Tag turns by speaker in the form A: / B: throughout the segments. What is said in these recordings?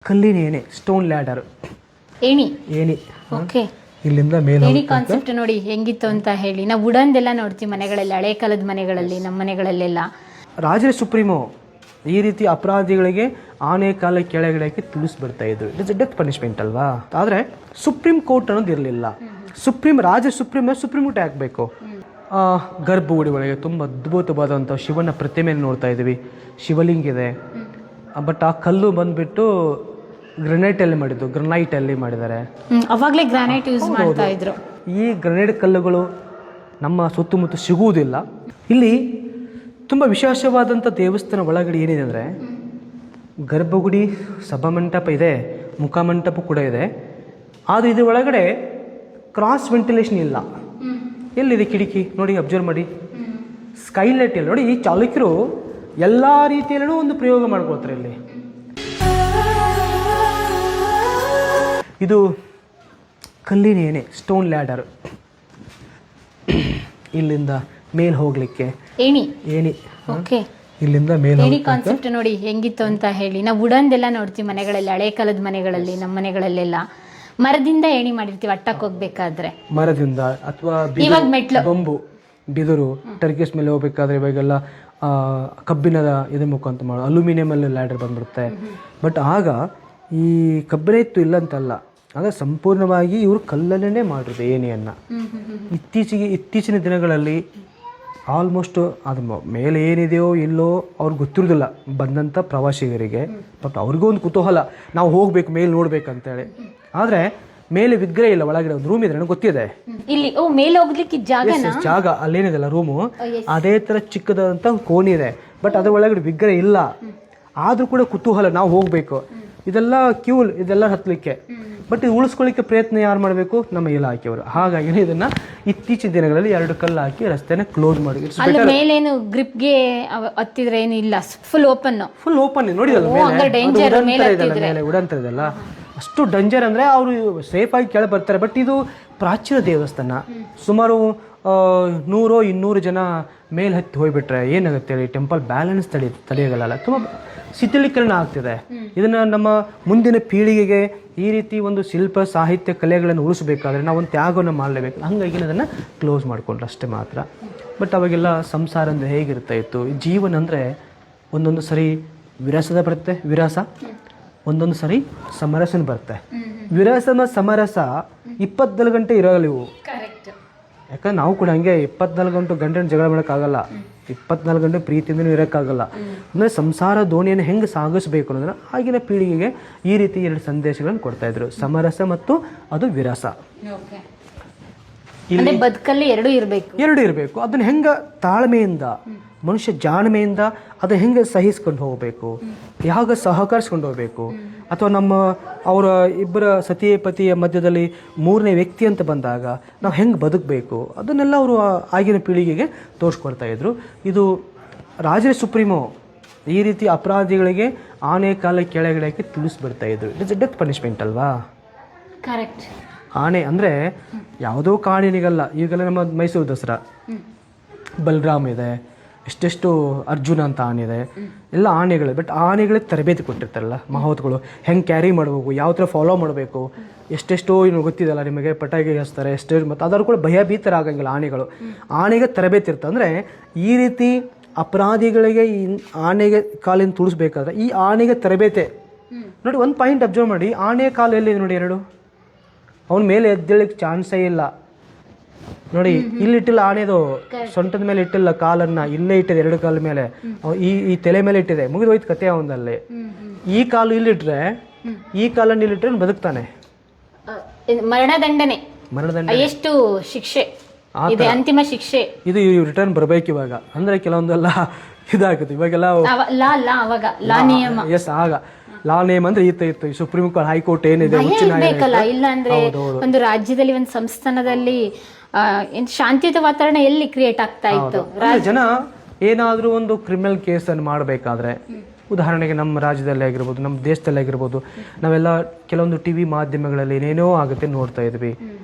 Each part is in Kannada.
A: ಕಲ್ಲಿನ ಏಣಿ, ಸ್ಟೋನ್ ಲ್ಯಾಡರ್,
B: ಏಣಿ.
A: ಏಣಿ.
B: ಓಕೆ.
A: ಇಲ್ಲಿಂದ ಮೇಲೆ
B: ಏಣಿ ಕಾನ್ಸೆಪ್ಟ್ ನೋಡಿ ಹೆಂಗಿತ್ತು ಅಂತ ಹೇಳಿ. ನಾವು ವುಡನ್ದೆಲ್ಲ ನೋಡ್ತೀವಿ ಮನೆಗಳಲ್ಲಿ, ಹಳೆ ಕಾಲದ ಮನೆಗಳಲ್ಲಿ, ನಮ್ಮ ಮನೆಗಳಲ್ಲೆಲ್ಲ.
A: ರಾಜರೇ ಸುಪ್ರೀಮೋ ಈ ರೀತಿ ಅಪರಾಧಿಗಳಿಗೆ ಆನೆ ಕಾಲ ಕೆಳಗಡೆ ತಿಳಿಸ್ಬಿಡ್ತಾ ಇದ್ರು. ಇಟ್ ಇಸ್ ಡೆತ್ ಪನಿಷ್ಮೆಂಟ್ ಅಲ್ವಾ. ಆದರೆ ಸುಪ್ರೀಂ ಕೋರ್ಟ್ ಅನ್ನೋದು ಇರಲಿಲ್ಲ. ಸುಪ್ರೀಂ ಕೋರ್ಟ್ ಹಾಕಬೇಕು. ಗರ್ಭಗುಡಿ ಒಳಗೆ ತುಂಬ ಅದ್ಭುತವಾದಂಥ ಶಿವನ ಪ್ರತಿಮೆಯನ್ನು ನೋಡ್ತಾ ಇದ್ದೀವಿ. ಶಿವಲಿಂಗ ಇದೆ, ಬಟ್ ಆ ಕಲ್ಲು ಬಂದ್ಬಿಟ್ಟು ಗ್ರನೈಟಲ್ಲಿ ಮಾಡಿದ್ದಾರೆ.
B: ಅವಾಗಲೇ ಗ್ರಾನೈಟ್ ಯೂಸ್ ಮಾಡ್ತಾ ಇದ್ರು.
A: ಈ ಗ್ರನೈಟ್ ಕಲ್ಲುಗಳು ನಮ್ಮ ಸುತ್ತಮುತ್ತ ಸಿಗುವುದಿಲ್ಲ. ಇಲ್ಲಿ ತುಂಬ ವಿಶೇಷವಾದಂಥ ದೇವಸ್ಥಾನ ಒಳಗಡೆ ಏನಿದೆ ಅಂದರೆ, ಗರ್ಭಗುಡಿ, ಸಭಾಮಂಟಪ ಇದೆ, ಮುಖಮಂಟಪ ಕೂಡ ಇದೆ. ಆದರೆ ಇದ್ರ ಒಳಗಡೆ ಕ್ರಾಸ್ ವೆಂಟಿಲೇಷನ್ ಇಲ್ಲ. ಎಲ್ಲಿದೆ ಕಿಟಕಿ ನೋಡಿ, ಅಬ್ಸರ್ವ್ ಮಾಡಿ. ಸ್ಕೈಲೈಟ್ ಇಲ್ಲ ನೋಡಿ. ಈ ಚಾಲುಕ್ಯರು ಎಲ್ಲ ರೀತಿಯಲ್ಲೂ ಒಂದು ಪ್ರಯೋಗ ಮಾಡ್ಕೊಳ್ತಾರೆ ಇಲ್ಲಿ. ಇದು ಕಲ್ಲಿನ ಏಣಿ, ಸ್ಟೋನ್ ಲ್ಯಾಡರ್. ಇಲ್ಲಿಂದ ಮೇಲ್ ಹೋಗ್ಲಿಕ್ಕೆ ಏಣಿ.
B: ಓಕೆ.
A: ಇಲ್ಲಿಂದ ಮೇಲೆ
B: ಏಣಿ ಕಾನ್ಸೆಪ್ಟ್ ನೋಡಿ ಹೆಂಗಿತ್ತು ಅಂತ ಹೇಳಿ. ನಾವು ವುಡನ್ದೆಲ್ಲ ನೋಡ್ತೀವಿ ಮನೆಗಳಲ್ಲಿ, ಹಳೆ ಕಾಲದ ಮನೆಗಳಲ್ಲಿ, ನಮ್ಮ ಮನೆಗಳಲ್ಲೆಲ್ಲ. ಮರದಿಂದ ಏಣಿ ಮಾಡಿರ್ತೀವಿ ಅಟ್ಟಕ್ಕೆ ಹೋಗ್ಬೇಕಾದ್ರೆ.
A: ಮರದಿಂದ ಅಥವಾ ಬಂಬು, ಬಿದಿರು, ಟರ್ಕಿಸ್ ಮೇಲೆ ಹೋಗ್ಬೇಕಾದ್ರೆ ಇವಾಗೆಲ್ಲ ಕಬ್ಬಿಣದ ಇದು ಮುಖಾಂತರ ಮಾಡೋ ಅಲ್ಯೂಮಿನಿಯಮಲ್ಲಿ ಲ್ಯಾಡರ್ ಬಂದ್ಬಿಡುತ್ತೆ. ಬಟ್ ಆಗ ಈ ಕಬ್ಬಿಣ ಇತ್ತು ಇಲ್ಲ ಅಂತಲ್ಲ, ಆಗ ಸಂಪೂರ್ಣವಾಗಿ ಇವರು ಕಲ್ಲಲ್ಲೇ ಮಾಡಿರೋದು ಏಣಿಯನ್ನು. ಇತ್ತೀಚಿನ ದಿನಗಳಲ್ಲಿ ಆಲ್ಮೋಸ್ಟ್ ಅದು ಮೇಲೆ ಏನಿದೆಯೋ ಇಲ್ಲೋ ಅವ್ರಿಗೆ ಗೊತ್ತಿರೋದಿಲ್ಲ ಬಂದಂಥ ಪ್ರವಾಸಿಗರಿಗೆ. ಬಟ್ ಅವ್ರಿಗೂ ಒಂದು ಕುತೂಹಲ, ನಾವು ಹೋಗ್ಬೇಕು ಮೇಲೆ ನೋಡ್ಬೇಕಂತೇಳಿ. ಆದರೆ ಮೇಲೆ ವಿಗ್ರಹ ಇಲ್ಲ, ಒಳಗಡೆ ಒಂದು ರೂಮ್ ಇದೆ, ನನಗೆ ಗೊತ್ತಿದೆ.
B: ಇಲ್ಲಿ ಮೇಲೆ ಹೋಗ್ಲಿಕ್ಕೆ
A: ಜಾಗ ಅಲ್ಲೇನಿದೆಲ್ಲ ರೂಮು, ಅದೇ ಥರ ಚಿಕ್ಕದಂತ ಕೋಣಿ ಇದೆ. ಬಟ್ ಅದ್ರ ಒಳಗಡೆ ವಿಗ್ರಹ ಇಲ್ಲ. ಆದರೂ ಕೂಡ ಕುತೂಹಲ, ನಾವು ಹೋಗ್ಬೇಕು. ಇದೆಲ್ಲ ಇದೆಲ್ಲ ಹತ್ತಲಿಕ್ಕೆ. ಬಟ್ ಇದು ಉಳಿಸ್ಕೊಳ್ಳಿಕ್ಕೆ ಪ್ರಯತ್ನ ಯಾರು ಮಾಡಬೇಕು? ನಮ್ಮ ಇಲಾಖೆಯವರು. ಹಾಗಾಗಿ ಇದನ್ನ ಇತ್ತೀಚಿನ ದಿನಗಳಲ್ಲಿ 2 ಕಲ್ಲು ಹಾಕಿ ರಸ್ತೆನ ಕ್ಲೋಸ್ ಮಾಡಿ.
B: ಮೇಲೇನು ಗ್ರಿಪ್ಗೆ ಹತ್ತಿದ್ರೆ ಏನಿಲ್ಲ, ಫುಲ್ ಓಪನ್
A: ನೋಡಿ. ಉಡಂತ ಇದೆಲ್ಲ ಅಷ್ಟು ಡಂಜರ್ ಅಂದರೆ ಅವರು ಸೇಫಾಗಿ ಕೆಳ ಬರ್ತಾರೆ. ಬಟ್ ಇದು ಪ್ರಾಚೀನ ದೇವಸ್ಥಾನ. ಸುಮಾರು 100-200 ಜನ ಮೇಲೆ ಹತ್ತಿ ಹೋಗ್ಬಿಟ್ರೆ ಏನಾಗುತ್ತೆ ಹೇಳಿ? ಟೆಂಪಲ್ ಬ್ಯಾಲೆನ್ಸ್ ತಡೆಯೋಗಲ್ಲ, ತುಂಬ ಶಿಥಿಲೀಕರಣ ಆಗ್ತಿದೆ. ಇದನ್ನು ನಮ್ಮ ಮುಂದಿನ ಪೀಳಿಗೆಗೆ ಈ ರೀತಿ ಒಂದು ಶಿಲ್ಪ ಸಾಹಿತ್ಯ ಕಲೆಗಳನ್ನು ಉಳಿಸಬೇಕಾದ್ರೆ ನಾವು ಒಂದು ತ್ಯಾಗವನ್ನು ಮಾಡಲೇಬೇಕು. ಹಾಗಾಗಿ ಅದನ್ನು ಕ್ಲೋಸ್ ಮಾಡಿಕೊಂಡ್ರೆ ಅಷ್ಟೇ ಮಾತ್ರ. ಬಟ್ ಅವಾಗೆಲ್ಲ ಸಂಸಾರ ಅಂದರೆ ಹೇಗಿರ್ತಾ ಇತ್ತು, ಜೀವನ ಅಂದರೆ ಒಂದೊಂದು ಸರಿ ವಿರಸ ಒಂದೊಂದು ಸರಿ ಸಮರಸನ ಬರುತ್ತೆ. ವಿರಸನ ಸಮರಸ 24 ಗಂಟೆ ಇರೋಲ್ಲ ಇವು. ಯಾಕಂದ್ರೆ ನಾವು ಕೂಡ ಹಂಗೆ 24 ಗಂಟೆ ಗಂಟೆ ಜಗಳ ಮಾಡೋಕ್ಕಾಗಲ್ಲ, 24 ಗಂಟೆ ಪ್ರೀತಿಯಿಂದನೂ ಇರೋಕ್ಕಾಗಲ್ಲ. ಅಂದರೆ ಸಂಸಾರ ದೋಣಿಯನ್ನು ಹೆಂಗೆ ಸಾಗಿಸ್ಬೇಕು ಅನ್ನೋದನ್ನ ಆಗಿನ ಪೀಳಿಗೆಗೆ ಈ ರೀತಿ 2 ಸಂದೇಶಗಳನ್ನು ಕೊಡ್ತಾ ಇದ್ರು, ಸಮರಸ ಮತ್ತು ಅದು ವಿರಸ.
B: ಬದುಕಲ್ಲಿ ಎರಡು
A: ಇರಬೇಕು. ಅದನ್ನ ಹೆಂಗೆ ತಾಳ್ಮೆಯಿಂದ, ಮನುಷ್ಯ ಜಾಣ್ಮೆಯಿಂದ ಅದನ್ನ ಹೆಂಗೆ ಸಹಿಸ್ಕೊಂಡು ಹೋಗಬೇಕು, ಯಾವಾಗ ಸಹಕರಿಸ್ಕೊಂಡು ಹೋಗಬೇಕು, ಅಥವಾ ಅವರ ಇಬ್ಬರ ಸತಿಪತಿಯ ಮಧ್ಯದಲ್ಲಿ 3ನೇ ವ್ಯಕ್ತಿ ಅಂತ ಬಂದಾಗ ನಾವು ಹೆಂಗೆ ಬದುಕಬೇಕು, ಅದನ್ನೆಲ್ಲ ಅವರು ಆಗಿನ ಪೀಳಿಗೆಗೆ ತೋರಿಸ್ಕೊಡ್ತಾ ಇದ್ರು. ಇದು ರಾಜರೇ ಸುಪ್ರೀಮೋ ಈ ರೀತಿ ಅಪರಾಧಿಗಳಿಗೆ ಆನೆ ಕಾಲ ಕೆಳಗಡೆ ತಿಳಿಸ್ಬಿಡ್ತಾ ಇದ್ರು. ಇಟ್ ಇಸ್ ಡೆತ್ ಪನಿಷ್ಮೆಂಟ್ ಅಲ್ವಾ.
B: ಕರೆಕ್ಟ್.
A: ಆನೆ ಅಂದರೆ ಯಾವುದೋ ಕಾಣಿನಿಗಲ್ಲ. ಈಗೆಲ್ಲ ನಮ್ಮ ಮೈಸೂರು ದಸರಾ, ಬಲರಾಮ್ ಇದೆ, ಎಷ್ಟೆಷ್ಟು ಅರ್ಜುನ ಅಂತ ಆನೆ ಇದೆ, ಎಲ್ಲ ಆನೆಗಳು. ಬಟ್ ಆನೆಗಳಿಗೆ ತರಬೇತಿ ಕೊಟ್ಟಿರ್ತಾರಲ್ಲ ಮಹೋತ್ಗಳು, ಹೆಂಗೆ ಕ್ಯಾರಿ ಮಾಡಬೇಕು, ಯಾವ ಥರ ಫಾಲೋ ಮಾಡಬೇಕು, ಎಷ್ಟೆಷ್ಟೋ ಇನ್ನು ಗೊತ್ತಿದೆಯಲ್ಲ ನಿಮಗೆ. ಪಟಾಕಿ ಹಚ್ತಾರೆ ಎಷ್ಟೇ, ಮತ್ತು ಅದಾದ್ರು ಕೂಡ ಭಯಭೀತರಾಗಂಗಿಲ್ಲ ಆನೆಗಳು. ಆನೆಗೆ ತರಬೇತಿ ಇರ್ತದೆ. ಅಂದರೆ ಈ ರೀತಿ ಅಪರಾಧಿಗಳಿಗೆ ಈ ಆನೆಗೆ ಕಾಲಿಂದ ತುಳಿಸ್ಬೇಕಾದ್ರೆ ಈ ಆನೆಗೆ ತರಬೇತಿ ನೋಡಿ. ಒಂದು ಪಾಯಿಂಟ್ ಅಬ್ಸರ್ವ್ ಮಾಡಿ, ಆನೆಯ ಕಾಲು ಎಲ್ಲಿದೆ ನೋಡಿ, 2. ಅವನ ಮೇಲೆ ಎದ್ದೇಳಕ್ಕೆ ಚಾನ್ಸೇ ಇಲ್ಲ ನೋಡಿ. ಇಲ್ಲಿಟ್ಟಿಲ್ಲ ಆನೆದು, ಸೊಂಟದ ಮೇಲೆ ಇಟ್ಟಿಲ್ಲ ಕಾಲನ್ನ, ಇಲ್ಲೇ ಇಟ್ಟಿದೆ 2 ಕಾಲ ಮೇಲೆ, ಈ ತಲೆ ಮೇಲೆ ಇಟ್ಟಿದೆ, ಮುಗಿದು ಹೋಯ್ತು ಕತೆ ಅವನಲ್ಲಿ. ಈ ಕಾಲು ಇಲ್ಲಿಟ್ರೆ, ಈ ಕಾಲನ್ನು ಇಲ್ಲಿಟ್ರೆ ಬದುಕ್ತಾನೆ.
B: ಮರಣದಂಡನೆ ಎಷ್ಟು ಶಿಕ್ಷೆ ಇದೆ, ಅಂತಿಮ ಶಿಕ್ಷೆ.
A: ಇದು ರಿಟರ್ನ್ ಬರ್ಬೇಕು ಇವಾಗ. ಅಂದ್ರೆ ಕೆಲವೊಂದೆಲ್ಲ ಇದಾಗುತ್ತೆ ಇವಾಗೆಲ್ಲ. ಎಸ್, ಆಗ ಲಾ ನೇಮ್ ಅಂದ್ರೆ ಇತ್ತು. ಸುಪ್ರೀಂ ಕೋರ್ಟ್, ಹೈಕೋರ್ಟ್ ಏನಿದೆ,
B: ಇಲ್ಲ ಅಂದ್ರೆ ಒಂದು ರಾಜ್ಯದಲ್ಲಿ, ಒಂದು ಸಂಸ್ಥಾನದಲ್ಲಿ ಶಾಂತಿಯುತ ವಾತಾವರಣ ಎಲ್ಲಿ ಕ್ರಿಯೇಟ್ ಆಗ್ತಾ ಇತ್ತು.
A: ಜನ ಏನಾದ್ರೂ ಒಂದು ಕ್ರಿಮಿನಲ್ ಕೇಸ್ ಅನ್ನು ಮಾಡಬೇಕಾದ್ರೆ, ಉದಾಹರಣೆಗೆ ನಮ್ಮ ರಾಜ್ಯದಲ್ಲೇ ಆಗಿರ್ಬೋದು, ನಮ್ಮ ದೇಶದಲ್ಲೇ ಆಗಿರ್ಬೋದು, ನಾವೆಲ್ಲ ಕೆಲವೊಂದು ಟಿವಿ ಮಾಧ್ಯಮಗಳಲ್ಲಿ ಏನೇನೋ ಆಗುತ್ತೆ ನೋಡ್ತಾ ಇದ್ವಿ.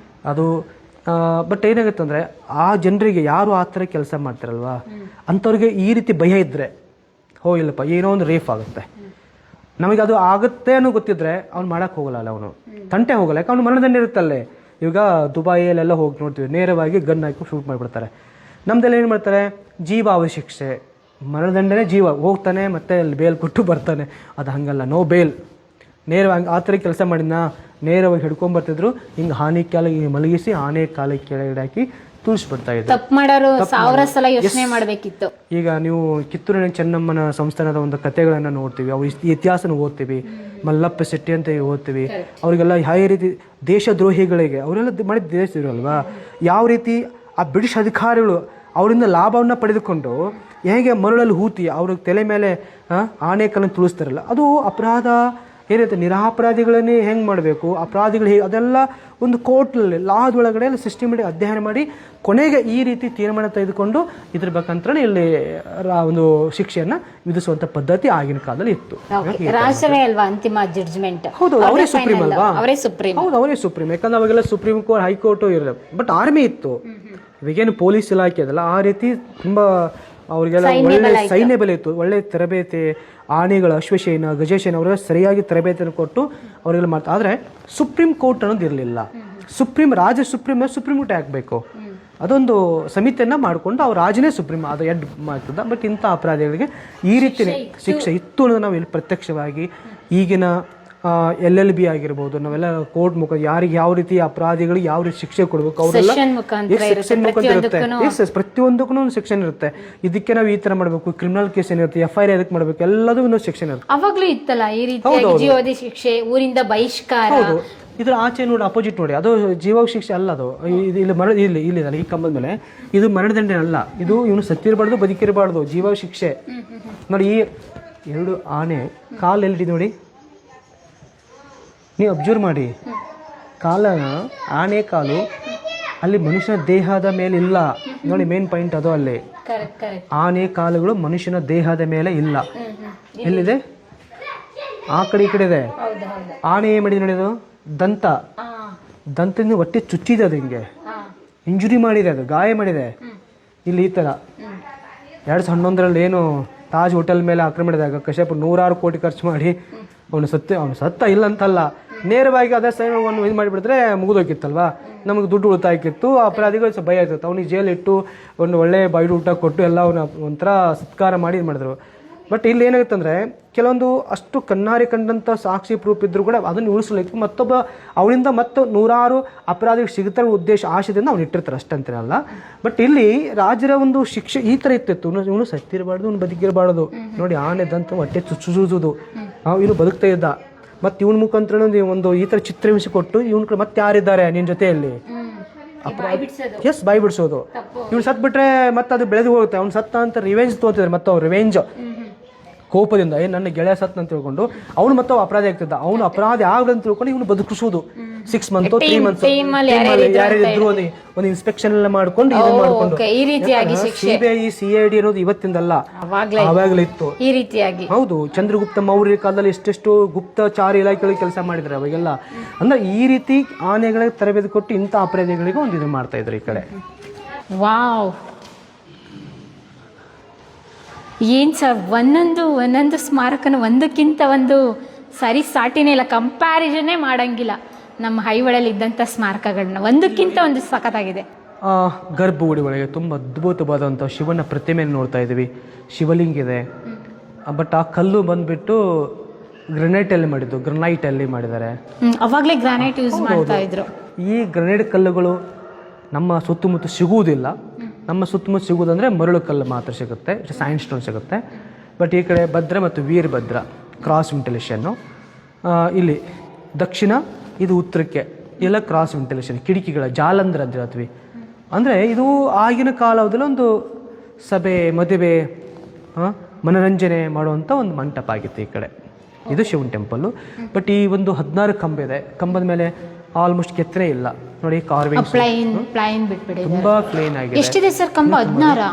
A: ಅದು ಬಟ್ ಏನಾಗುತ್ತೆ ಅಂದರೆ, ಆ ಜನರಿಗೆ ಯಾರು ಆ ಥರ ಕೆಲಸ ಮಾಡ್ತಾರಲ್ವಾ ಅಂಥವ್ರಿಗೆ ಈ ರೀತಿ ಭಯ ಇದ್ದರೆ, ಇಲ್ಲಪ್ಪ ಏನೋ ಒಂದು ರೇಫ್ ಆಗುತ್ತೆ, ನಮಗೆ ಅದು ಆಗುತ್ತೆ ಅನ್ನೋ ಗೊತ್ತಿದ್ರೆ ಅವ್ನು ಮಾಡಕ್ಕೆ ಹೋಗಲ್ಲ ಅವನು, ತಂಟೆ ಹೋಗಲ್ಲ, ಯಾಕೆ ಅವ್ನು ಮರಣದಂಡ ಇರುತ್ತಲ್ಲೇ. ಈಗ ದುಬೈಯಲ್ಲೆಲ್ಲ ಹೋಗಿ ನೋಡ್ತೀವಿ, ನೇರವಾಗಿ ಗನ್ ಹಾಕಿ ಶೂಟ್ ಮಾಡಿಬಿಡ್ತಾರೆ. ನಮ್ದೆಲ್ಲ ಏನು ಮಾಡ್ತಾರೆ, ಜೀವಾವಧಿ ಶಿಕ್ಷೆ, ಮರಣದಂಡನೆ ಜೀವ, ಹೋಗ್ತಾನೆ ಮತ್ತೆ ಅಲ್ಲಿ ಬೇಲ್ ಕೊಟ್ಟು ಬರ್ತಾನೆ. ಅದು ಹಂಗಲ್ಲ, ನೋ ಬೇಲ್. ನೇರವಾಗಿ ಆ ಥರ ಕೆಲಸ ಮಾಡಿದ್ನ ನೇರವಾಗಿ ಹಿಡ್ಕೊಂಡ್ಬರ್ತಿದ್ರು, ಹಿಂಗೆ ಆನೆ ಕಾಲಿಗೆ ಮಲಗಿಸಿ ಆನೆ ಕಾಲಿಗೆ ಕೆಳಗಡೆ ಹಾಕಿ ತುಳಿಸ್ಬಿಡ್ತಾ ಇದ್ರು.
B: ತಪ್ಪು ಮಾಡೋರು 1000 ಸಲ ಯೋಚನೆ ಮಾಡಬೇಕಿತ್ತು.
A: ಈಗ ನೀವು ಕಿತ್ತೂರಿನ ಚೆನ್ನಮ್ಮನ ಸಂಸ್ಥಾನದ ಒಂದು ಕಥೆಗಳನ್ನು ನೋಡ್ತೀವಿ, ಅವ್ರ ಇತಿಹಾಸನ ಓದ್ತೀವಿ, ಮಲ್ಲಪ್ಪ ಶೆಟ್ಟಿ ಅಂತ ಓದ್ತೀವಿ. ಅವರಿಗೆಲ್ಲ ಯಾವ ರೀತಿ ದೇಶದ್ರೋಹಿಗಳಿಗೆ ಅವರೆಲ್ಲ ಮಾಡಿದ ದೇಶದ್ರೋಹಿ, ಯಾವ ರೀತಿ ಆ ಬ್ರಿಟಿಷ್ ಅಧಿಕಾರಿಗಳು ಅವರಿಂದ ಲಾಭವನ್ನು ಪಡೆದುಕೊಂಡು ಹೇಗೆ ಮರಳಲ್ಲಿ ಹೂತಿ ಅವ್ರ ತಲೆ ಮೇಲೆ ಆನೆಕಲ್ಲನ್ನು ತುಳಿಸ್ತಾರಲ್ಲ, ಅದು ಅಪರಾಧ ಏನಿರುತ್ತೆ. ನಿರಪರಾಧಿಗಳನ್ನೇ ಹೆಂಗೆ ಮಾಡಬೇಕು, ಅಪರಾಧಿಗಳು ಹೇಗೆ, ಅದೆಲ್ಲ ಒಂದು ಕೋರ್ಟ್ನಲ್ಲಿ ಲಾದೊಳಗಡೆ ಎಲ್ಲ ಸಿಸ್ಟಮೆಟಿಕ್ ಅಧ್ಯಯನ ಮಾಡಿ ಕೊನೆಗೆ ಈ ರೀತಿ ತೀರ್ಮಾನ ತೆಗೆದುಕೊಂಡು ಇದ್ರ ಬೇಕಂತ ಇಲ್ಲಿ ಒಂದು ಶಿಕ್ಷೆಯನ್ನು ವಿಧಿಸುವಂಥ ಪದ್ಧತಿ ಆಗಿನ ಕಾಲದಲ್ಲಿ ಇತ್ತು.
B: ರಾಷ್ಟ್ರವೇ ಅಲ್ವಾ ಅಂತಿಮ ಜಡ್ಜ್ಮೆಂಟ್?
A: ಹೌದು, ಅವರೇ ಸುಪ್ರೀಂ ಅಲ್ವಾ?
B: ಅವರೇ ಸುಪ್ರೀಂ.
A: ಹೌದು, ಅವರೇ ಸುಪ್ರೀಂ. ಯಾಕಂದ್ರೆ ಅವಾಗೆಲ್ಲ ಸುಪ್ರೀಂ ಕೋರ್ಟ್, ಹೈಕೋರ್ಟು ಇರಲ್ಲ, ಬಟ್ ಆರ್ಮಿ ಇತ್ತು. ಇವಾಗೇನು ಪೊಲೀಸ್ ಇಲಾಖೆ ಅದಲ್ಲ, ಆ ರೀತಿ ತುಂಬ ಅವರಿಗೆಲ್ಲ ಒಳ್ಳೆ ಸೈನ್ಯ ಬೆಲೆ ಇತ್ತು, ಒಳ್ಳೆ ತರಬೇತಿ, ಆನೆಗಳ ಅಶ್ವಸೇನ, ಗಜಸೇನ ಅವರೆಲ್ಲ ಸರಿಯಾಗಿ ತರಬೇತಿಯನ್ನು ಕೊಟ್ಟು ಅವರೆಲ್ಲ ಮಾಡ್ತಾರೆ. ಆದರೆ ಸುಪ್ರೀಂ ಕೋರ್ಟ್ ಅನ್ನೋದು ಇರಲಿಲ್ಲ. ಸುಪ್ರೀಂ ಕೋರ್ಟ್ ಹಾಕಬೇಕು, ಅದೊಂದು ಸಮಿತಿಯನ್ನು ಮಾಡಿಕೊಂಡು ಅವ್ರು ರಾಜನೇ ಸುಪ್ರೀಂ ಅದು ಎಡ್ ಮಾಡ್ತಿದ್ದ. ಬಟ್ ಇಂಥ ಅಪರಾಧಿಗಳಿಗೆ ಈ ರೀತಿಯೇ ಶಿಕ್ಷೆ ಇತ್ತು ಅನ್ನೋದು ನಾವು ಇಲ್ಲಿ ಪ್ರತ್ಯಕ್ಷವಾಗಿ ಈಗಿನ LLB ಆಗಿರ್ಬೋದು, ನಾವೆಲ್ಲ ಕೋರ್ಟ್ ಮುಖ ಯಾರಿಗೆ ಯಾವ ರೀತಿ ಅಪರಾಧಿಗಳಿಗೆ ಯಾವ ರೀತಿ ಶಿಕ್ಷೆ ಕೊಡಬೇಕು ಅವರೆಲ್ಲ ಸೆಕ್ಷನ್ ಮುಖಾಂತರ ಇರುತ್ತೆ. ಪ್ರತಿಯೊಂದಕ್ಕೂ ಒಂದು ಸೆಕ್ಷನ್ ಇರುತ್ತೆ. ಇದಕ್ಕೆ ನಾವು ಈ ತರ ಮಾಡಬೇಕು, ಕ್ರಿಮಿನಲ್ ಕೇಸ್ ಏನಿರುತ್ತೆ, FIR ಅದಕ್ಕೆ ಮಾಡಬೇಕು, ಎಲ್ಲದೂ ಒಂದು ಸೆಕ್ಷನ್ ಇರುತ್ತೆ.
B: ಅವಾಗ್ಲೂ ಇತ್ತಲ್ಲ ಈ ರೀತಿ ಜೀವಾವಧಿ ಶಿಕ್ಷೆ, ಊರಿಂದ ಬಹಿಷ್ಕಾರ.
A: ಹೌದು, ಇದ್ರ ಆಚೆ ನೋಡಿ, ಅಪೋಸಿಟ್ ನೋಡಿ, ಅದು ಜೀವಾವಧಿ ಶಿಕ್ಷೆ ಅಲ್ಲ. ಅದು ಇಲ್ಲಿ ಇಲ್ಲಿದಲ್ಲ ಈ ಕಂಬದ ಮೇಲೆ, ಇದು ಮರಣದಂಡನೆ ಅಲ್ಲ. ಇದು ಇವನು ಸತ್ತಿರಬಾರ್ದು, ಬದುಕಿರಬಾರ್ದು, ಜೀವಾವಧಿ ಶಿಕ್ಷೆ. ನೋಡಿ, ಈ 2 ಆನೆ ಕಾಲು ಎಲ್ಲಿದೆ ನೋಡಿ, ನೀವು ಅಬ್ಸರ್ವ್ ಮಾಡಿ, ಆನೆ ಕಾಲು ಅಲ್ಲಿ ಮನುಷ್ಯನ ದೇಹದ ಮೇಲೆ ಇಲ್ಲ ನೋಡಿ, ಮೇನ್ ಪಾಯಿಂಟ್ ಅದು. ಅಲ್ಲಿ ಆನೆ ಕಾಲುಗಳು ಮನುಷ್ಯನ ದೇಹದ ಮೇಲೆ ಇಲ್ಲ. ಎಲ್ಲಿದೆ? ಆ ಕಡೆ ಈ ಕಡೆ ಇದೆ. ಆನೆ ಏನ್ ಮಾಡಿದೆ ನೋಡಿ, ಅದು ದಂತದಿಂದ ಹೊಟ್ಟೆ ಚುಚ್ಚಿದೆ, ಅದು ಹಿಂಗೆ ಇಂಜುರಿ ಮಾಡಿದೆ, ಅದು ಗಾಯ ಮಾಡಿದೆ. ಇಲ್ಲಿ ಈ ತರ 2011ರಲ್ಲಿ ಏನು ತಾಜ್ ಹೋಟೆಲ್ ಮೇಲೆ ಆಕ್ರಮಣ ಮಾಡಿದಾಗ ಕಶ್ಯಪ್ 106 ಕೋಟಿ ಖರ್ಚು ಮಾಡಿ ಅವನು ಸತ್ತ ಇಲ್ಲ ಅಂತಲ್ಲ, ನೇರವಾಗಿ ಅದೇ ಸೈನ್ಯವನ್ನು ಇದು ಮಾಡಿಬಿಡಿದ್ರೆ ಮುಗಿದೋಗಿತ್ತಲ್ವಾ, ನಮಗೆ ದುಡ್ಡು ಉಳಿತಾಯಕ್ಕಿತ್ತು, ಅಪರಾಧಿಗಳು ಸ್ವಲ್ಪ ಭಯ ಆಗ್ತಿತ್ತು. ಅವ್ನಿಗೆ ಜೈಲಿಟ್ಟು ಒಂದು ಒಳ್ಳೆ ಬಾಯ್ಡು ಊಟ ಕೊಟ್ಟು ಎಲ್ಲ ಅವನ ಒಂಥರ ಸತ್ಕಾರ ಮಾಡಿ ಇದು ಮಾಡಿದ್ರು. ಬಟ್ ಇಲ್ಲಿ ಏನಾಗುತ್ತೆ ಅಂದರೆ, ಕೆಲವೊಂದು ಅಷ್ಟು ಕಣ್ಣಾರಿ ಕಂಡಂಥ ಸಾಕ್ಷಿ ಪ್ರೂಫ್ ಇದ್ದರೂ ಕೂಡ ಅದನ್ನು ಉಳಿಸ್ಲಿಕ್ಕೆ ಮತ್ತೊಬ್ಬ ಅವನಿಂದ ಮತ್ತು 106 ಅಪರಾಧಿಗಳು ಸಿಗುತ್ತಾರೆ ಉದ್ದೇಶ ಆಶಯದಿಂದ ಅವ್ನು ಇಟ್ಟಿರ್ತಾರೆ, ಅಷ್ಟಂತೇನಲ್ಲ. ಬಟ್ ಇಲ್ಲಿ ರಾಜರ ಒಂದು ಶಿಕ್ಷೆ ಈ ಥರ ಇರ್ತಿತ್ತು, ಇವನು ಸತ್ತಿರಬಾರ್ದು, ಇವನು ಬದುಕಿರಬಾರ್ದು. ನೋಡಿ, ಆನೆದಂತ ಹೊಟ್ಟೆ ಚುಚ್ಚುವುದು, ಇವನು ಬದುಕ್ತಾ ಇದ್ದ. ಮತ್ತು ಇವನ ಮುಖಾಂತರ ಒಂದು ಈ ಥರ ಚಿತ್ರಹಿಂಸೆ ಕೊಟ್ಟು ಇವನು ಮತ್ತೆ ಯಾರಿದ್ದಾರೆ ನಿನ್ನ ಜೊತೆಯಲ್ಲಿ ಬಾಯಿ ಬಿಡಿಸೋದು. ಇವ್ನು ಸತ್ ಬಿಟ್ರೆ ಮತ್ತೆ ಅದು ಬೆಳೆದು ಹೋಗುತ್ತೆ. ಅವ್ನು ಸತ್ತ ಅಂತ ರಿವೆಂಜ್ ತೋತಿದ್ದಾರೆ, ಮತ್ತೆ ಅವ್ರು ರಿವೆಂಜ್ ಕೋಪದಿಂದ ನನ್ನ ಗೆಳೆಯ ಸತ್ ಅಂತ ತಿಳ್ಕೊಂಡು ಅವನು ಮತ್ತೆ ಅಪರಾಧಿ ಆಗ್ತಿದ್ದ. ಅವನು ಅಪರಾಧಿ ಆಗದಂತ ತಿಳ್ಕೊಂಡು ಇವನು ಬದುಕಿಸೋದು 6 ಮಂತ್ 3 ಮಂತ್ಸ್ ಯಾರಿದ್ರು ಒಂದು ಇನ್ಸ್ಪೆಕ್ಷನ್ ಎಲ್ಲ ಮಾಡ್ಕೊಂಡು CBI CID ಅನ್ನೋದು ಇವತ್ತಿಂದಲ್ಲ, ಅವಾಗಲೇ ಇತ್ತು
B: ಈ ರೀತಿಯಾಗಿ.
A: ಹೌದು, ಚಂದ್ರಗುಪ್ತ ಮೌರ್ಯ ಕಾಲದಲ್ಲಿ ಎಷ್ಟೆಷ್ಟು ಗುಪ್ತಚಾರ ಇಲಾಖೆಗಳಿಗೆ ಕೆಲಸ ಮಾಡಿದ್ರೆ ಅವಾಗೆಲ್ಲ. ಅಂದ್ರೆ ಈ ರೀತಿ ಆನೆಗಳಿಗೆ ತರಬೇತಿ ಕೊಟ್ಟು ಇಂಥ ಅಪರಾಧಿಗಳಿಗೆ ಒಂದು ಇದು ಮಾಡ್ತಾ ಇದ್ರು ಈ ಕಡೆ.
B: ವಾವ್, ಏನು ಸರ್, ಒಂದೊಂದು ಸ್ಮಾರಕನ ಒಂದಕ್ಕಿಂತ ಒಂದು ಸರಿ ಸಾಟಿನೇ ಇಲ್ಲ, ಕಂಪ್ಯಾರಿಸನ್ನೇ ಮಾಡಂಗಿಲ್ಲ. ನಮ್ಮ ಐಹೊಳೆಯಲ್ಲಿ ಇದ್ದಂಥ ಸ್ಮಾರಕಗಳನ್ನ ಒಂದಕ್ಕಿಂತ ಒಂದು ಸಖತ್ತಾಗಿದೆ.
A: ಗರ್ಭಗುಡಿ ಒಳಗೆ ತುಂಬ ಅದ್ಭುತವಾದಂಥ ಶಿವನ ಪ್ರತಿಮೆಯನ್ನು ನೋಡ್ತಾ ಇದ್ದೀವಿ. ಶಿವಲಿಂಗ ಇದೆ, ಬಟ್ ಆ ಕಲ್ಲು ಬಂದ್ಬಿಟ್ಟು ಗ್ರನೈಟಲ್ಲಿ ಮಾಡಿದ್ದಾರೆ.
B: ಅವಾಗಲೇ ಗ್ರಾನೈಟ್ ಯೂಸ್ ಮಾಡ್ತಾ ಇದ್ರು.
A: ಈ ಗ್ರನೈಟ್ ಕಲ್ಲುಗಳು ನಮ್ಮ ಸುತ್ತಮುತ್ತ ಸಿಗುವುದಿಲ್ಲ. ನಮ್ಮ ಸುತ್ತಮುತ್ತ ಸಿಗುವುದಂದರೆ ಮರಳು ಕಲ್ಲು ಮಾತ್ರ ಸಿಗುತ್ತೆ, ಸೈನ್ಸ್ ಸ್ಟೋನ್ ಸಿಗುತ್ತೆ. ಬಟ್ ಈ ಕಡೆ ಭದ್ರ ಮತ್ತು ವೀರಭದ್ರ ಕ್ರಾಸ್ ವೆಂಟಿಲೇಷನ್ನು, ಇಲ್ಲಿ ದಕ್ಷಿಣ, ಇದು ಉತ್ತರಕ್ಕೆ, ಎಲ್ಲ ಕ್ರಾಸ್ ವೆಂಟಿಲೇಷನ್, ಕಿಟಕಿಗಳ ಜಾಲಂಧರ ಅಂತ ಹೇಳ್ತೀವಿ. ಅಂದರೆ ಇದು ಆಗಿನ ಕಾಲದಲ್ಲಿ ಒಂದು ಸಭೆ, ಮದುವೆ, ಮನೋರಂಜನೆ ಮಾಡುವಂಥ ಒಂದು ಮಂಟಪ ಆಗಿತ್ತು ಈ ಕಡೆ. ಇದು ಶಿವನ್ ಟೆಂಪಲ್ಲು. ಬಟ್ ಈ ಒಂದು 16 ಕಂಬ ಇದೆ, ಕಂಬದ ಮೇಲೆ ಆಲ್ಮೋಸ್ಟ್ ಕೆತ್ತನೆ ಇಲ್ಲ ನೋಡಿ, ಕಾರ್ವಿಂಗ್ ತುಂಬಾ ಪ್ಲೇನ್ ಆಗಿದೆ.
B: ಎಷ್ಟಿದೆ ಸರ್ ಕಂಬ? 16?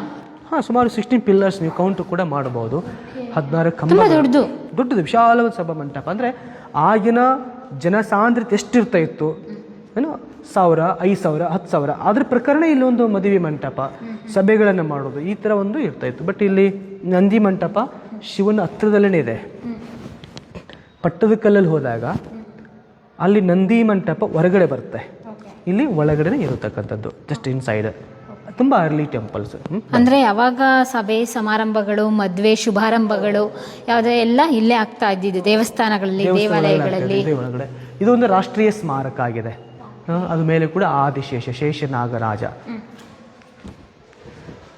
A: ಸುಮಾರು 16 ಪಿಲ್ಲರ್ಸ್ ನೀವು ಕೌಂಟ್ ಕೂಡ ಮಾಡಬಹುದು. 16 ಕಂಬ, ದೊಡ್ಡದು ವಿಶಾಲವಾದ ಸಭಾ ಮಂಟಪ. ಅಂದ್ರೆ ಆಗಿನ ಜನಸಾಂದ್ರತೆ ಎಷ್ಟಿರ್ತಾ ಇತ್ತು, ಏನು 1000, 5000, 10,000 ಅದ್ರ ಪ್ರಕರಣ ಇಲ್ಲಿ ಒಂದು ಮದುವೆ ಮಂಟಪ, ಸಭೆಗಳನ್ನು ಮಾಡೋದು ಈ ತರ ಒಂದು ಇರ್ತಾ ಇತ್ತು. ಬಟ್ ಇಲ್ಲಿ ನಂದಿ ಮಂಟಪ ಶಿವನ ಹತ್ರದಲ್ಲೇ ಇದೆ. ಪಟ್ಟದಕಲ್ಲಲ್ಲಿ ಹೋದಾಗ ಅಲ್ಲಿ ನಂದಿ ಮಂಟಪ ಹೊರಗಡೆ ಬರುತ್ತೆ, ಇಲ್ಲಿ ಒಳಗಡೆ ಇರತಕ್ಕಂಥದ್ದು ಜಸ್ಟ್ ಇನ್ಸೈಡ್. ತುಂಬ ಅರ್ಲಿ ಟೆಂಪಲ್ಸ್.
B: ಅಂದ್ರೆ ಯಾವಾಗ ಸಭೆ ಸಮಾರಂಭಗಳು, ಮದುವೆ ಶುಭಾರಂಭಗಳು ಯಾವುದೇ ಎಲ್ಲ ಇಲ್ಲೇ ಆಗ್ತಾ ಇದ್ದಿದ್ದು ದೇವಸ್ಥಾನಗಳಲ್ಲಿ, ದೇವಾಲಯಗಳಲ್ಲಿ.
A: ಒಳಗಡೆ ಇದೊಂದು ರಾಷ್ಟ್ರೀಯ ಸ್ಮಾರಕ ಆಗಿದೆ. ಅದ ಮೇಲೆ ಕೂಡ ಆದಿಶೇಷ ಶೇಷನಾಗರಾಜ.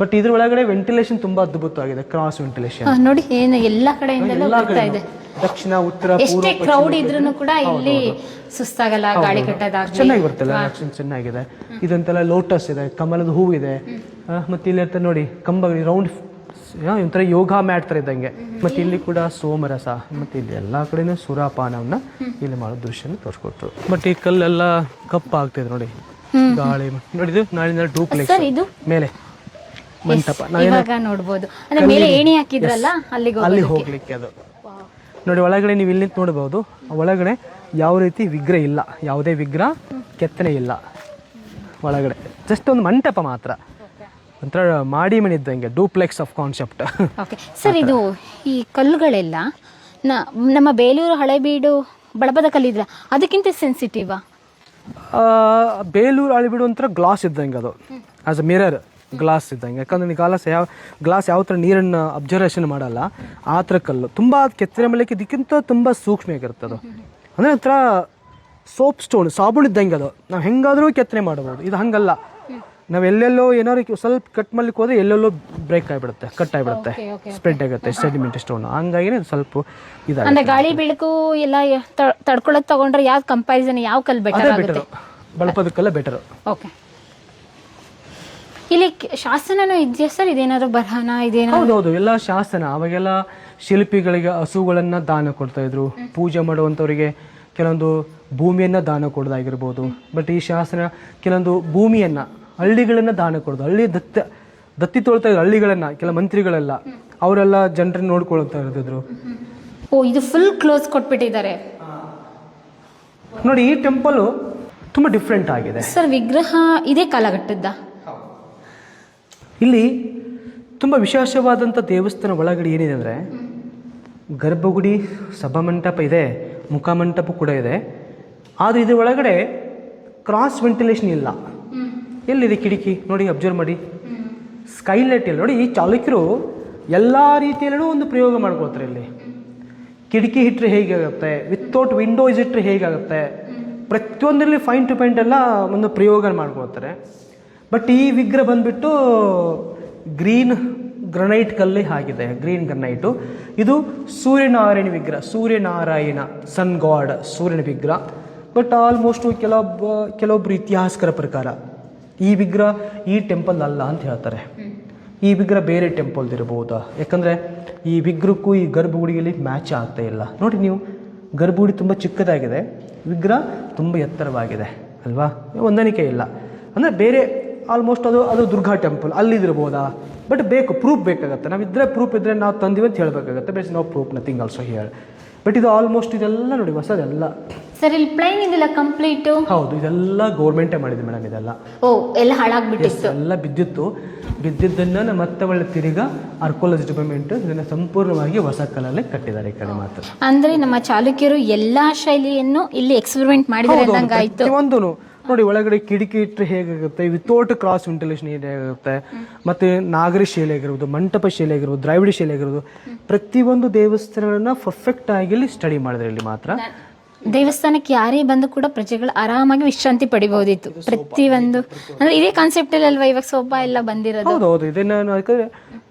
A: ಬಟ್ ಇದ್ರ ಒಳಗಡೆ ವೆಂಟಿಲೇಷನ್ ತುಂಬಾ ಅದ್ಭುತವಾಗಿದೆ, ಕ್ರಾಸ್ ವೆಂಟಿಲೇಷನ್
B: ನೋಡಿ. ಏನು ಎಲ್ಲ ಕಡೆಯಿಂದಲೂ ಬರ್ತಾ ಇದೆ.
A: ದಕ್ಷಿಣ ಉತ್ತರ
B: ಎಷ್ಟೇ ಕ್ರೌಡ್ ಇದ್ರೂ ಕೂಡ ಇಲ್ಲಿ ಸುಸ್ತಾಗಲ್ಲ, ಗಾಳಿ ಕಟ್ಟೋದಾಗ್ಲಿ
A: ಚೆನ್ನಾಗಿ ಬರ್ತಲ್ಲ. ಚೆನ್ನಾಗಿದೆ. ಇದಂತೆಲ್ಲ ಲೋಟಸ್ ಇದೆ, ಕಮಲದ ಹೂವಿದೆ. ಮತ್ತೆ ಇಲ್ಲಿ ಅಂತ ನೋಡಿ ಕಂಬ ರೌಂಡ್ ಒಂಥರ ಯೋಗ ಮ್ಯಾಟ್ ತರ ಇದ್ದಂಗೆ. ಮತ್ತೆ ಇಲ್ಲಿ ಕೂಡ ಸೋಮರಸ, ಮತ್ತೆ ಇಲ್ಲಿ ಎಲ್ಲಾ ಕಡೆನೂ ಸುರಾಪಾನವನ್ನ ಇಲ್ಲಿ ಮಾಡೋ ದೃಶ್ಯನ ತೋರಿಸ್ಕೊಟ್ರು. ಬಟ್ ಈ ಕಲ್ಲೆಲ್ಲ ಕಪ್ಪಾಗ್ತಿದೆ ನೋಡಿ, ಗಾಳಿ ನೋಡಿದ್ದು. ನಾಳಿನ ಡೂಪ್ಲೆಕ್ಸ್ ಮೇಲೆ ಮಂಟಪ
B: ನೋಡ್ಬೋದು. ಅಂದ್ರೆ ಮೇಲೆ ಏಣಿ ಹಾಕಿದ್ರಲ್ಲ, ಅಲ್ಲಿ
A: ಹೋಗ್ಲಿಕ್ಕೆ ಅದು ನೋಡಿ. ಒಳಗಡೆ ನೀವು ಇಲ್ಲಿ ನೋಡಬಹುದು, ಒಳಗಡೆ ಯಾವ ರೀತಿ ವಿಗ್ರಹ ಇಲ್ಲ, ಯಾವುದೇ ವಿಗ್ರಹ ಕೆತ್ತನೆ ಇಲ್ಲ ಒಳಗಡೆ. ಜಸ್ಟ್ ಒಂದು ಮಂಟಪ ಮಾತ್ರ, ಒಂಥರ ಮಾಡಿ ಮನೆ ಇದ್ದಂಗೆ, ಡೂಪ್ಲೆಕ್ಸ್ ಆಫ್ ಕಾನ್ಸೆಪ್ಟ್.
B: ಸರ್, ಇದು ಈ ಕಲ್ಲುಗಳೆಲ್ಲ ನಮ್ಮ ಬೇಲೂರು ಹಳೆಬೀಡು ಬಳಪದ ಕಲ್ಲಿದ್ರ ಅದಕ್ಕಿಂತ ಸೆನ್ಸಿಟಿವಾ?
A: ಬೇಲೂರು ಹಳೆಬೀಡು ಒಂಥರ ಗ್ಲಾಸ್ ಇದ್ದಂಗೆ, ಅದು ಆಸ್ ಅ ಮಿರರ್ ಗ್ಲಾಸ್ ಇದ್ದಂಗೆ. ಯಾಕಂದ್ರೆ ಗ್ಲಾಸ್ ಯಾವ ಥರ ನೀರನ್ನು ಅಬ್ಸರ್ವೇಷನ್ ಮಾಡಲ್ಲ, ಆ ಥರ ಕಲ್ಲು ತುಂಬ ಕೆತ್ತನೆ ಮಾಡಲಿಕ್ಕೆ ಇದಕ್ಕಿಂತ ತುಂಬ ಸೂಕ್ಷ್ಮವಾಗಿರುತ್ತೆ ಅದು. ಅಂದರೆ ಒಂಥರ ಸೋಪ್ ಸ್ಟೋನ್, ಸಾಬೂನು ಇದ್ದಂಗೆ ಅದು. ನಾವು ಹೆಂಗಾದರೂ ಕೆತ್ತನೆ ಮಾಡಬಹುದು. ಇದು ಹಂಗಲ್ಲ, ನಾವು ಎಲ್ಲೆಲ್ಲೋ ಏನಾದ್ರು ಸ್ವಲ್ಪ ಕಟ್ ಮಾಡ್ಲಿಕ್ಕೆ ಹೋದ್ರೆ ಎಲ್ಲೆಲ್ಲೋ ಬ್ರೇಕ್ ಆಗಿಬಿಡುತ್ತೆ, ಕಟ್ ಆಗಿಬಿಡುತ್ತೆ, ಸ್ಪ್ರೆಡ್ ಆಗುತ್ತೆ ಸೆಡಿಮೆಂಟ್ ಸ್ಟೋನ್. ಹಂಗಾಗಿ ಸ್ವಲ್ಪ
B: ಇದಾಗುತ್ತೆ. ಗಾಳಿ ಬೆಳಕು ಎಲ್ಲ ತಡ್ಕೊಳ್ಳೋದು ತಗೊಂಡ್ರೆ ಯಾವ ಕಂಪ್ಯಾರಿಸನ್, ಯಾವ ಕಲ್ಲು ಬೆಟರ್ ಆಗುತ್ತೆ?
A: ಬಳಪದ ಕಲ್ಲ ಬೆಟರ್.
B: ಓಕೆ. ಇಲ್ಲಿ ಶಾಸನನೂ ಇದೆಯಾ ಸರ್? ಇದೇನಾದ್ರು ಬರಹನ ಇದೇನೋ?
A: ಹೌದು, ಎಲ್ಲ ಶಾಸನ. ಅವಾಗೆಲ್ಲ ಶಿಲ್ಪಿಗಳಿಗೆ ಹಸುಗಳನ್ನ ದಾನ ಕೊಡ್ತಾ ಇದ್ರು, ಪೂಜೆ ಮಾಡುವಂಥವರಿಗೆ ಕೆಲವೊಂದು ಭೂಮಿಯನ್ನ ದಾನ ಕೊಡೋದಾಗಿರ್ಬೋದು. ಬಟ್ ಈ ಶಾಸನ ಕೆಲವೊಂದು ಭೂಮಿಯನ್ನ, ಹಳ್ಳಿಗಳನ್ನ ದಾನ ಕೊಡೋದು. ಹಳ್ಳಿ ದತ್ತಿ ತೊಳ್ತಾ ಇದ್ರು ಹಳ್ಳಿಗಳನ್ನ, ಕೆಲ ಮಂತ್ರಿಗಳೆಲ್ಲ, ಅವರೆಲ್ಲ ಜನರನ್ನ ನೋಡ್ಕೊಳ್ತಾ ಇರ್ತಿದ್ರು.
B: ಓ, ಇದು ಫುಲ್ ಕ್ಲೋಸ್ ಕೊಟ್ಬಿಟ್ಟಿದ್ದಾರೆ
A: ನೋಡಿ. ಈ ಟೆಂಪಲ್ ತುಂಬಾ ಡಿಫ್ರೆಂಟ್ ಆಗಿದೆ
B: ಸರ್. ವಿಗ್ರಹ ಇದೇ ಕಾಲಘಟ್ಟದ್ದ?
A: ಇಲ್ಲಿ ತುಂಬ ವಿಶೇಷವಾದಂಥ ದೇವಸ್ಥಾನ ಒಳಗಡೆ ಏನಿದೆ ಅಂದರೆ, ಗರ್ಭಗುಡಿ, ಸಭಾಮಂಟಪ ಇದೆ, ಮುಖಮಂಟಪ ಕೂಡ ಇದೆ. ಆದರೆ ಇದ್ರ ಒಳಗಡೆ ಕ್ರಾಸ್ ವೆಂಟಿಲೇಷನ್ ಇಲ್ಲ. ಎಲ್ಲಿದೆ ಕಿಟಕಿ ನೋಡಿ, ಅಬ್ಸರ್ವ್ ಮಾಡಿ. ಸ್ಕೈಲೈಟ್ ಇಲ್ಲ ನೋಡಿ. ಈ ಚಾಲುಕ್ಯರು ಎಲ್ಲ ರೀತಿಯಲ್ಲೂ ಒಂದು ಪ್ರಯೋಗ ಮಾಡ್ಕೊಳ್ತಾರೆ. ಇಲ್ಲಿ ಕಿಟಕಿ ಇಟ್ಟರೆ ಹೇಗಾಗುತ್ತೆ, ವಿತೌಟ್ ವಿಂಡೋಸ್ ಇಟ್ಟರೆ ಹೇಗಾಗುತ್ತೆ, ಪ್ರತಿಯೊಂದರಲ್ಲಿ ಫೈನ್ ಟು ಪಾಯಿಂಟ್ ಎಲ್ಲ ಒಂದು ಪ್ರಯೋಗ ಮಾಡ್ಕೊಳ್ತಾರೆ. ಬಟ್ ಈ ವಿಗ್ರಹ ಬಂದ್ಬಿಟ್ಟು ಗ್ರೀನ್ ಗ್ರನೈಟ್ ಕಲ್ಲಿ ಆಗಿದೆ, ಗ್ರೀನ್ ಗ್ರನೈಟು. ಇದು ಸೂರ್ಯನಾರಾಯಣ ವಿಗ್ರಹ, ಸೂರ್ಯನಾರಾಯಣ ಸನ್ ಗಾಡ್, ಸೂರ್ಯನ ವಿಗ್ರಹ. ಬಟ್ ಆಲ್ಮೋಸ್ಟ್ ಕೆಲವೊಬ್ರು ಇತಿಹಾಸಕರ ಪ್ರಕಾರ ಈ ವಿಗ್ರಹ ಈ ಟೆಂಪಲ್ ಅಲ್ಲ ಅಂತ ಹೇಳ್ತಾರೆ. ಈ ವಿಗ್ರಹ ಬೇರೆ ಟೆಂಪಲ್ದು ಇರಬಹುದಾ? ಯಾಕಂದರೆ ಈ ವಿಗ್ರಹಕ್ಕೂ ಈ ಗರ್ಭಗುಡಿಯಲ್ಲಿ ಮ್ಯಾಚ್ ಆಗ್ತಾ ಇಲ್ಲ. ನೋಡಿ ನೀವು, ಗರ್ಭಗುಡಿ ತುಂಬ ಚಿಕ್ಕದಾಗಿದೆ, ವಿಗ್ರಹ ತುಂಬ ಎತ್ತರವಾಗಿದೆ ಅಲ್ವಾ? ಹೊಂದಾಣಿಕೆ ಇಲ್ಲ. ಅಂದರೆ ಬೇರೆ ಆಲ್ಮೋಸ್ಟ್ ಅದು ದುರ್ಗಾ ಟೆಂಪಲ್ ಅಲ್ಲಿದಿರ್ಬೋದಾ? ಬಟ್ ಪ್ರೂಫ್ ಬೇಕಾಗುತ್ತೆ. ನಾವಿದ್ರೆ ಪ್ರೂಫ್ ಇದ್ರೆ ನಾವು ತಂದಿವಿ ಅಂತ ಹೇಳಬೇಕಾಗುತ್ತೆ. Base no proof, nothing also here. But ಇದು ಆಲ್ಮೋಸ್ಟ್ ಇದೆಲ್ಲ ನೋಡಿ ಹೊಸದೆಲ್ಲ.
B: ಸರ್, ಇಲ್ಲಿ ಪ್ಲೈನ್ ಇದೆಲ್ಲ ಕಂಪ್ಲೀಟು?
A: ಹೌದು, ಇದೆಲ್ಲ ಗೌರ್ಮೆಂಟೇ ಮಾಡಿದೆ ಮೇಡಮ್. ಇದೆಲ್ಲ
B: ಎಲ್ಲ ಹಾಳಾಗ್ಬಿಟ್ಟಿತ್ತು,
A: ಎಲ್ಲ ಬಿದ್ದಿದ್ದನ್ನ ಮತ್ತೆ ಒಳ್ಳೆ ತಿರುಗಾ ಆರ್ಕಿಯಾಲಜಿ ಡಿಪಾರ್ಟ್ಮೆಂಟ್ ಇದನ್ನ ಸಂಪೂರ್ಣವಾಗಿ ಹೊಸ ಕಲ್ಲಲ್ಲಿ ಕಟ್ಟಿದ್ದಾರೆ. ಈ ಕಡೆ ಮಾತ್ರ
B: ಅಂದ್ರೆ ನಮ್ಮ ಚಾಲುಕ್ಯರು ಎಲ್ಲಾ ಶೈಲಿಯನ್ನು ಇಲ್ಲಿ ಎಕ್ಸ್ಪೆರಿಮೆಂಟ್ ಮಾಡಿದ್ದಾರೆ.
A: ಒಂದು ನೋಡಿ, ಒಳಗಡೆ ಕಿಟಕಿ ಇಟ್ಟರೆ ಹೇಗಾಗುತ್ತೆ, ವಿತೌಟ್ ಕ್ರಾಸ್ ವೆಂಟಿಲೇಷನ್ ಹೇಗಾಗುತ್ತೆ, ಮತ್ತೆ ನಾಗರಿ ಶೈಲಿ ಆಗಿರ್ಬೋದು, ಮಂಟಪ ಶೈಲಿ ಆಗಿರ್ಬೋದು, ದ್ರಾವಿಡ ಶೈಲಿ ಆಗಿರ್ಬೋದು, ಪ್ರತಿಯೊಂದು ದೇವಸ್ಥಾನಗಳನ್ನ ಪರ್ಫೆಕ್ಟ್ ಆಗಿ ಇಲ್ಲಿ ಸ್ಟಡಿ ಮಾಡಿದ್ರೆ. ಇಲ್ಲಿ ಮಾತ್ರ
B: ದೇವಸ್ಥಾನಕ್ಕೆ ಯಾರೇ ಬಂದು ಕೂಡ ಪ್ರಜೆಗಳು ಆರಾಮಾಗಿ ವಿಶ್ರಾಂತಿ ಪಡಿಬಹುದಿತ್ತು. ಪ್ರತಿಯೊಂದು ಅಂದ್ರೆ ಇದೇ ಕಾನ್ಸೆಪ್ಟ್ ಅಲ್ವಾ ಇವಾಗ ಸೋಫಾ ಎಲ್ಲ ಬಂದಿರೋದು?
A: ಹೌದು, ಇದನ್ನ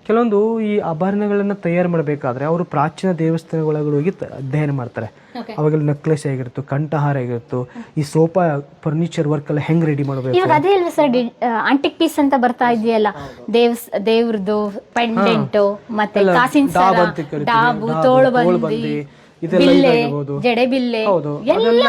A: ಕೆಲವೊಂದು ಈ ಆಭರಣಗಳನ್ನ ತಯಾರು ಮಾಡಬೇಕಾದ್ರೆ ಅವರು ಪ್ರಾಚೀನ ದೇವಸ್ಥಾನಗಳಿಗೆ ಹೋಗಿ ಅಧ್ಯಯನ ಮಾಡ್ತಾರೆ. ಅವಾಗೆಲ್ಲ ನೆಕ್ಲೆಸ್ ಆಗಿರುತ್ತು, ಕಂಠಹಾರ ಆಗಿರುತ್ತು, ಈ ಸೋಫಾ ಫರ್ನಿಚರ್ ವರ್ಕ್ ಎಲ್ಲ ಹೆಂಗ್ ರೆಡಿ ಮಾಡಬೇಕು.
B: ಇವಾಗ ಅದೇ ಅಲ್ವಾ ಸರ್ ಆಂಟಿಕ್ ಪೀಸ್ ಅಂತ ಬರ್ತಾ ಇದೆಯಲ್ಲ, ದೇವ್ರದ್ದು ಪೆಂಡೆಂಟ್, ಮತ್ತೆ ಕಾಸಿನ ಸರ, ಡಾಬು, ತೋಳುಬಂದಿ, ಜಡೆಬಿಲ್ಲೆ, ಎಲ್ಲ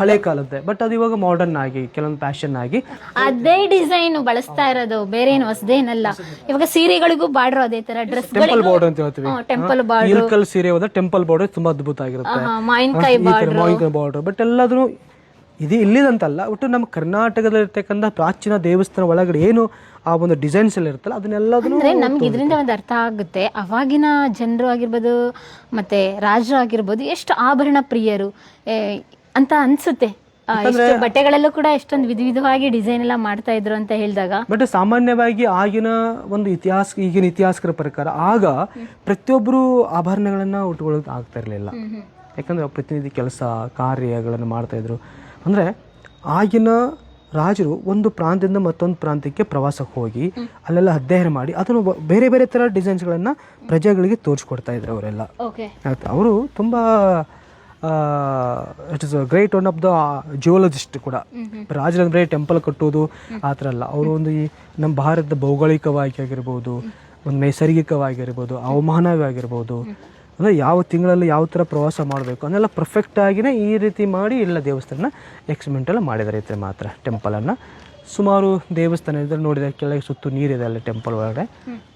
B: ಹಳೆ
A: ಕಾಲದ್ದೇ. ಬಟ್ ಅದು ಇವಾಗ ಮಾಡರ್ನ್ ಆಗಿ ಕೆಲವೊಂದು ಫ್ಯಾಷನ್ ಆಗಿ
B: ಅದೇ ಡಿಸೈನ್ ಬಳಸ್ತಾ ಇರೋದು, ಬೇರೆ ಏನು ಹೊಸದೇನಲ್ಲ. ಇವಾಗ ಸೀರೆಗಳಿಗೂ ಬಾರ್ಡರ್ ಅದೇ ತರ, ಡ್ರೆಸ್
A: ಟೆಂಪಲ್ ಬಾರ್ಡರ್ ಅಂತ ಹೇಳ್ತೀವಿ.
B: ಟೆಂಪಲ್ ಬಾರ್ಡರ್
A: ಸೀರೆ ಹೋದ ಟೆಂಪಲ್ ಬಾರ್ಡರ್ ತುಂಬಾ ಅದ್ಭುತ ಆಗಿರುತ್ತೆ.
B: ಮಾವಿನಕಾಯಿ ಬಾರ್ಡರ್.
A: ಬಟ್ ಎಲ್ಲಾದ್ರೂ ಇದು ಇಲ್ಲಿದಂತಲ್ಲ, ಒಟ್ಟು ನಮ್ಮ ಕರ್ನಾಟಕದಲ್ಲಿರ್ತಕ್ಕಂಥ ಪ್ರಾಚೀನ ದೇವಸ್ಥಾನ ಒಳಗಡೆ ಏನು ಆ ಒಂದು ಡಿಸೈನ್ಸ್ ಎಲ್ಲ ಇರುತ್ತಲ್ಲ ಅದನ್ನೆಲ್ಲದನ್ನು
B: ಅಂದ್ರೆ ನಮ್ಗೆ ಇದರಿಂದ ಒಂದು ಅರ್ಥ ಆಗುತ್ತೆ, ಅವಾಗಿನ ಜನರು ಆಗಿರ್ಬೋದು ಮತ್ತೆ ರಾಜರು ಆಗಿರ್ಬೋದು ಎಷ್ಟು ಆಭರಣ ಪ್ರಿಯರು ಅಂತ ಅನ್ಸುತ್ತೆ. ಎಷ್ಟು ಬಟ್ಟೆಗಳಲ್ಲೂ ಕೂಡ ಎಷ್ಟೊಂದು ವಿಧವಾಗಿ ಡಿಸೈನ್ ಎಲ್ಲ ಮಾಡ್ತಾ ಇದ್ರು ಅಂತ ಹೇಳಿದಾಗ.
A: ಬಟ್ ಸಾಮಾನ್ಯವಾಗಿ ಆಗಿನ ಒಂದು ಈಗಿನ ಇತಿಹಾಸಕರ ಪ್ರಕಾರ ಆಗ ಪ್ರತಿಯೊಬ್ಬರು ಆಭರಣಗಳನ್ನ ಉಟ್ಕೊಳ್ಳೋಕೆ ಆಗ್ತಾ ಇರಲಿಲ್ಲ. ಯಾಕಂದ್ರೆ ಪ್ರತಿನಿಧಿ ಕೆಲಸ ಕಾರ್ಯಗಳನ್ನು ಮಾಡ್ತಾ ಇದ್ರು. ಅಂದ್ರೆ ಆಗಿನ ರಾಜರು ಒಂದು ಪ್ರಾಂತ್ಯದಿಂದ ಮತ್ತೊಂದು ಪ್ರಾಂತ್ಯಕ್ಕೆ ಪ್ರವಾಸಕ್ಕೆ ಹೋಗಿ ಅಲ್ಲೆಲ್ಲ ಅಧ್ಯಯನ ಮಾಡಿ ಅದನ್ನು ಬೇರೆ ಬೇರೆ ಥರ ಡಿಸೈನ್ಸ್ಗಳನ್ನು ಪ್ರಜೆಗಳಿಗೆ ತೋರಿಸ್ಕೊಡ್ತಾ ಇದ್ರು ಅವರೆಲ್ಲ. ಅವರು ತುಂಬ it is great one of the geologist ಕೂಡ. ರಾಜರಂದ್ರೆ ಟೆಂಪಲ್ ಕಟ್ಟೋದು ಆ ಥರ ಅಲ್ಲ, ಅವರು ಒಂದು ಈ ನಮ್ಮ ಭಾರತದ ಭೌಗೋಳಿಕವಾಗಿ ಆಗಿರ್ಬೋದು, ಒಂದು ನೈಸರ್ಗಿಕವಾಗಿರ್ಬೋದು, ಹವಾಮಾನವಾಗಿರ್ಬೋದು, ಅಂದರೆ ಯಾವ ತಿಂಗಳಲ್ಲಿ ಯಾವ ಥರ ಪ್ರವಾಸ ಮಾಡಬೇಕು ಅದನ್ನೆಲ್ಲ ಪರ್ಫೆಕ್ಟ್ ಆಗಿನೇ ಈ ರೀತಿ ಮಾಡಿ ಎಲ್ಲ ದೇವಸ್ಥಾನ ಎಕ್ಸ್ಪೆರಿಮೆಂಟ್ ಎಲ್ಲ ಮಾಡಿದ್ದಾರೆ. ಈ ಮಾತ್ರ ಟೆಂಪಲನ್ನು ಸುಮಾರು ದೇವಸ್ಥಾನ ಇದ್ದರೆ ನೋಡಿದರೆ ಕೆಳಗೆ ಸುತ್ತು ನೀರಿದೆ ಅಲ್ಲಿ ಟೆಂಪಲ್ ಒಳಗಡೆ,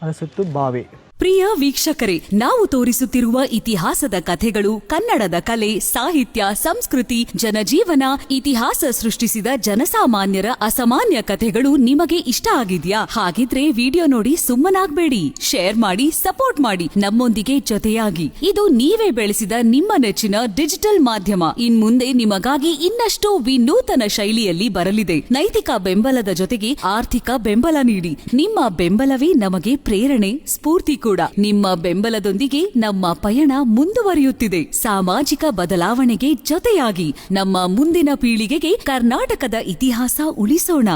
A: ಅದರ ಸುತ್ತು ಬಾವಿ.
C: ಪ್ರಿಯ ವೀಕ್ಷಕರೇ, ನಾವು ತೋರಿಸುತ್ತಿರುವ ಇತಿಹಾಸದ ಕಥೆಗಳು ಕನ್ನಡದ ಕಲೆ, ಸಾಹಿತ್ಯ, ಸಂಸ್ಕೃತಿ, ಜನಜೀವನ, ಇತಿಹಾಸ ಸೃಷ್ಟಿಸಿದ ಜನಸಾಮಾನ್ಯರ ಅಸಾಮಾನ್ಯ ಕಥೆಗಳು ನಿಮಗೆ ಇಷ್ಟ ಆಗಿದ್ಯಾ? ಹಾಗಿದ್ರೆ ವಿಡಿಯೋ ನೋಡಿ ಸುಮ್ಮನಾಗ್ಬೇಡಿ, ಶೇರ್ ಮಾಡಿ, ಸಪೋರ್ಟ್ ಮಾಡಿ, ನಮ್ಮೊಂದಿಗೆ ಜೊತೆಯಾಗಿ. ಇದು ನೀವೇ ಬೆಳೆಸಿದ ನಿಮ್ಮ ನೆಚ್ಚಿನ ಡಿಜಿಟಲ್ ಮಾಧ್ಯಮ. ಇನ್ಮುಂದೆ ನಿಮಗಾಗಿ ಇನ್ನಷ್ಟು ವಿನೂತನ ಶೈಲಿಯಲ್ಲಿ ಬರಲಿದೆ. ನೈತಿಕ ಬೆಂಬಲದ ಜೊತೆಗೆ ಆರ್ಥಿಕ ಬೆಂಬಲ ನೀಡಿ. ನಿಮ್ಮ ಬೆಂಬಲವೇ ನಮಗೆ ಪ್ರೇರಣೆ, ಸ್ಫೂರ್ತಿ ಕೂಡ. ನಿಮ್ಮ ಬೆಂಬಲದೊಂದಿಗೆ ನಮ್ಮ ಪಯಣ ಮುಂದುವರಿಯುತ್ತಿದೆ. ಸಾಮಾಜಿಕ ಬದಲಾವಣೆಗೆ ಜೊತೆಯಾಗಿ ನಮ್ಮ ಮುಂದಿನ ಪೀಳಿಗೆಗೆ ಕರ್ನಾಟಕದ ಇತಿಹಾಸ ಉಳಿಸೋಣ.